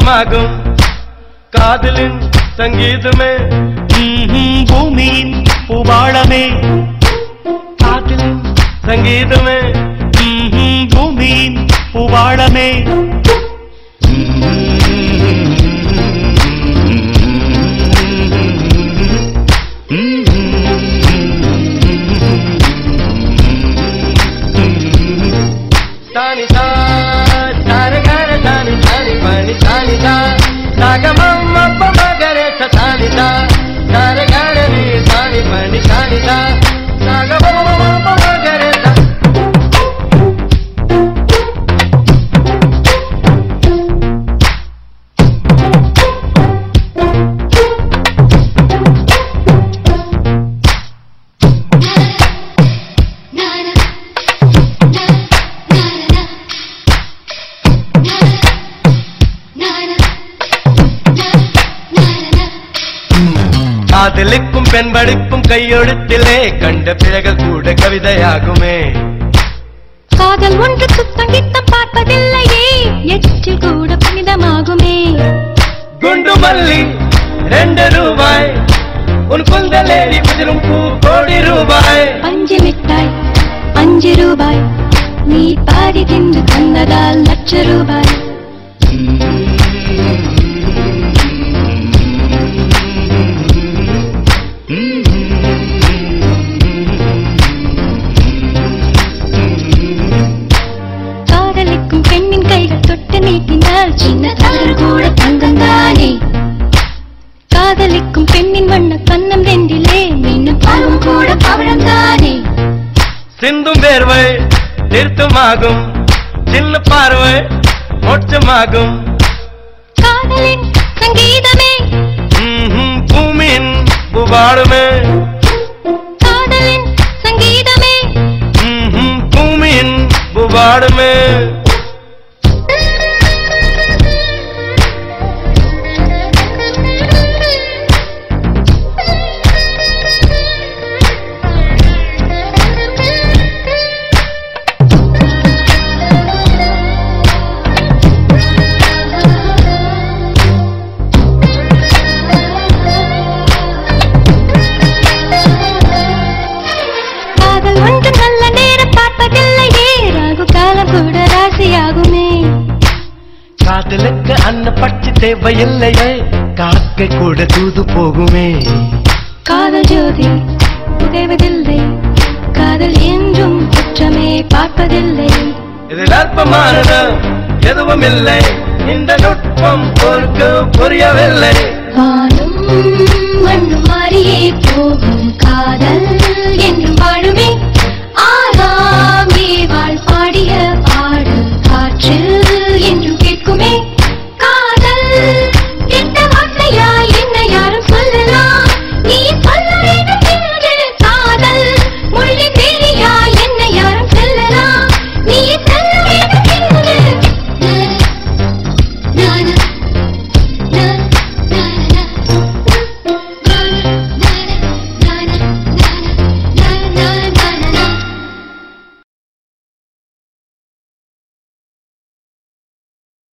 திருத்தமாகும் காதலின் சங்கீதமே பூமியின் பூவாளமே காதலின் சங்கீதமே பூமியின் பூவாளமே தானிதா தாரகர தானி தானி பனி தானிதா சாகமம் அப்ப மகரே தானிதா தாரகர நீ தானி பனி தானிதா சாகமம் அப்ப மகரே காதலிக்கும் பெண் படிப்பும் கையெழுத்திலே கண்ட பிழைகள் கூட கவிதையாகுமே காதல் ஒன்றுக்கு சங்கீதம் பார்ப்பதில்லையே எச்சில் கூட புனிதமாகுமே குண்டு மல்லி 2 ரூபாய் உன் குந்தலேடி குதிரும் பூ கோடி ரூபாய் பஞ்சு மிட்டாய் 5 ரூபாய் நீ பாதி தின்று தந்ததால் லட்ச ரூபாய் காதலிக்கும் பெண்ணின் கைகள் தொட்டு நீட்டினால் சின்ன தவறு கூட தங்கந்தானே காதலிக்கும் பெண்ணின் வண்ண கண்ணம் ரெண்டிலே மீண்டும் பாலும் கூட பவளம் தானே சிந்தும் வேர்வை தீர்த்தமாகும் சின்ன பார்வை மோட்சமாகும் காதலின் சங்கீதமே பூமியின் பூவாளுமே காதலின் சங்கீதமே பூமியின் பூவாளுமே காதல் ஒன்று நல்ல நேரம் பார்ப்பதில்லையே ராகு காலம் கூட ராசியாகுமே காதலுக்கு அன்ன பட்சி தேவையில்லையே காக்கை கூட தூது போகுமே காதல் ஜோதி புகைவதில்லை காதல் என்றும் குற்றமே பார்ப்பதில்லை இதில் அற்பமானது எதுவும் இல்லை இந்த நுட்பம் பொறுக்கு புரியவில்லை வானும் மண்ணும் மாறியே போகும் காதல் என்றும் வாழுமே